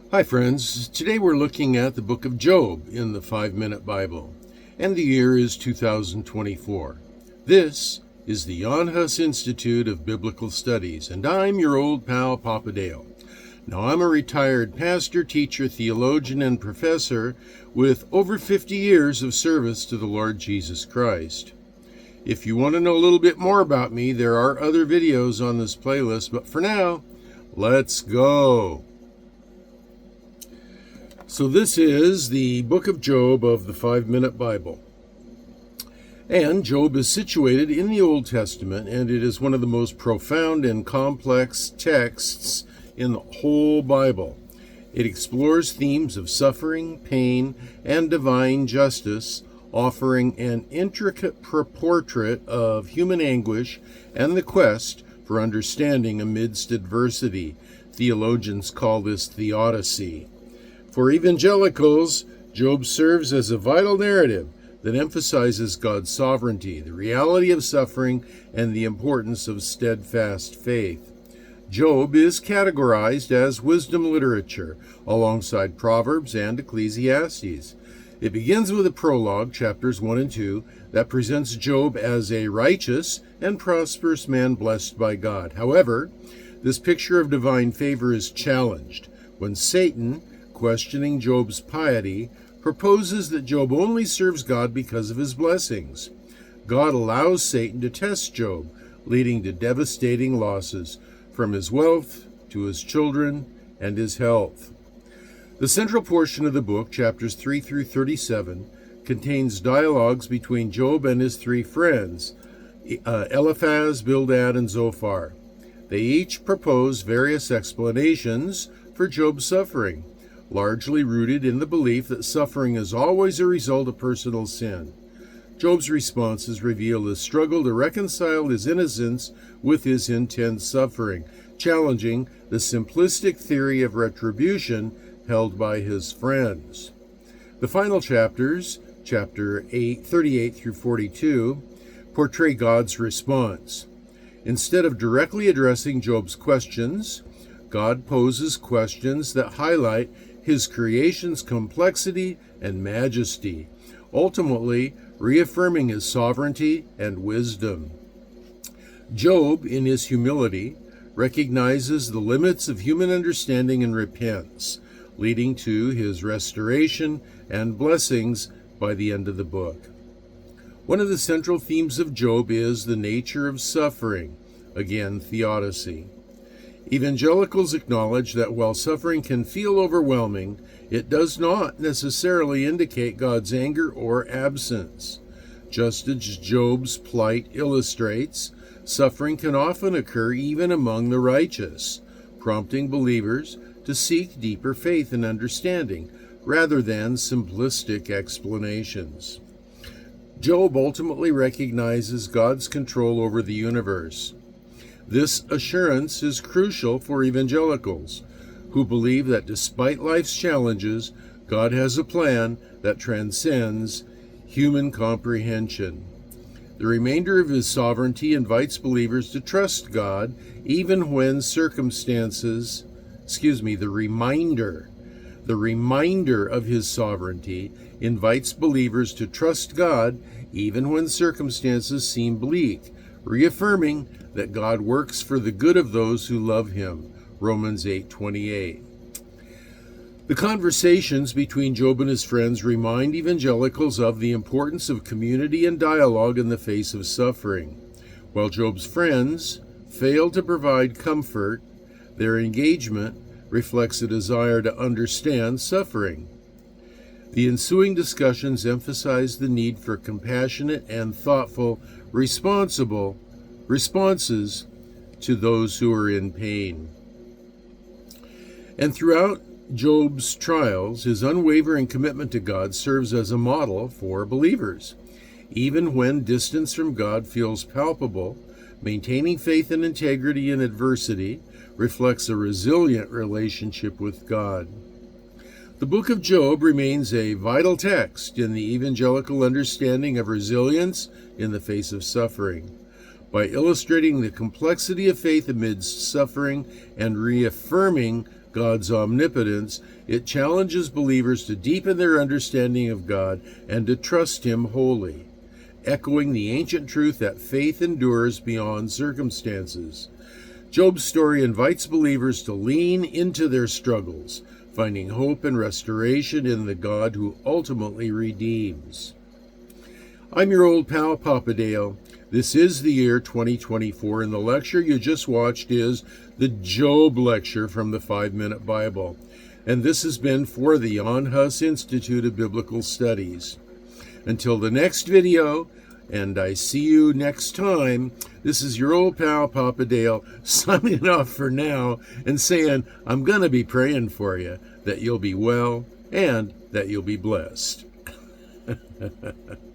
Hi friends, today we're looking at the book of Job in the 5-Minute Bible, and the year is 2024. This is the Jan Hus Institute of Biblical Studies, and I'm your old pal PapaDale. Now I'm a retired pastor, teacher, theologian, and professor with over 50 years of service to the Lord Jesus Christ. If you want to know a little bit more about me, there are other videos on this playlist, but for now, let's go. So this is the book of Job of the 5-Minute Bible. And Job is situated in the Old Testament, and it is one of the most profound and complex texts in the whole Bible. It explores themes of suffering, pain, and divine justice, offering an intricate portrait of human anguish and the quest for understanding amidst adversity. Theologians call this theodicy. For evangelicals, Job serves as a vital narrative that emphasizes God's sovereignty, the reality of suffering, and the importance of steadfast faith. Job is categorized as wisdom literature, alongside Proverbs and Ecclesiastes. It begins with a prologue, chapters 1 and 2, that presents Job as a righteous and prosperous man blessed by God. However, this picture of divine favor is challenged when Satan, questioning Job's piety, proposes that Job only serves God because of his blessings. God allows Satan to test Job, leading to devastating losses, from his wealth to his children and his health. The central portion of the book, chapters 3 through 37, contains dialogues between Job and his three friends, Eliphaz, Bildad, and Zophar. They each propose various explanations for Job's suffering, largely rooted in the belief that suffering is always a result of personal sin. Job's responses reveal his struggle to reconcile his innocence with his intense suffering, challenging the simplistic theory of retribution held by his friends. The final chapters, chapter 38 through 42, portray God's response. Instead of directly addressing Job's questions, God poses questions that highlight his creation's complexity and majesty, ultimately reaffirming his sovereignty and wisdom. Job, in his humility, recognizes the limits of human understanding and repents, leading to his restoration and blessings by the end of the book. One of the central themes of Job is the nature of suffering, again, theodicy. Evangelicals acknowledge that while suffering can feel overwhelming, it does not necessarily indicate God's anger or absence. Just as Job's plight illustrates, suffering can often occur even among the righteous, prompting believers to seek deeper faith and understanding rather than simplistic explanations. Job ultimately recognizes God's control over the universe. This assurance is crucial for evangelicals, who believe that despite life's challenges, God has a plan that transcends human comprehension. The remainder of his sovereignty invites believers to trust God even when the reminder of his sovereignty invites believers to trust God even when circumstances seem bleak, reaffirming that God works for the good of those who love him, Romans 8:28. The conversations between Job and his friends remind evangelicals of the importance of community and dialogue in the face of suffering. While Job's friends fail to provide comfort, their engagement reflects a desire to understand suffering. The ensuing discussions emphasize the need for compassionate and thoughtful, responses to those who are in pain. And throughout Job's trials, his unwavering commitment to God serves as a model for believers. Even when distance from God feels palpable, maintaining faith and integrity in adversity reflects a resilient relationship with God. The book of Job remains a vital text in the evangelical understanding of resilience in the face of suffering. By illustrating the complexity of faith amidst suffering and reaffirming God's omnipotence, it challenges believers to deepen their understanding of God and to trust Him wholly, echoing the ancient truth that faith endures beyond circumstances. Job's story invites believers to lean into their struggles, finding hope and restoration in the God who ultimately redeems. I'm your old pal, PapaDale. This is the year 2024, and the lecture you just watched is the Job lecture from the 5-Minute Bible. And this has been for the Jan Hus Institute of Biblical Studies. Until the next video, and I see you next time, this is your old pal, PapaDale, signing off for now and saying I'm going to be praying for you, that you'll be well and that you'll be blessed.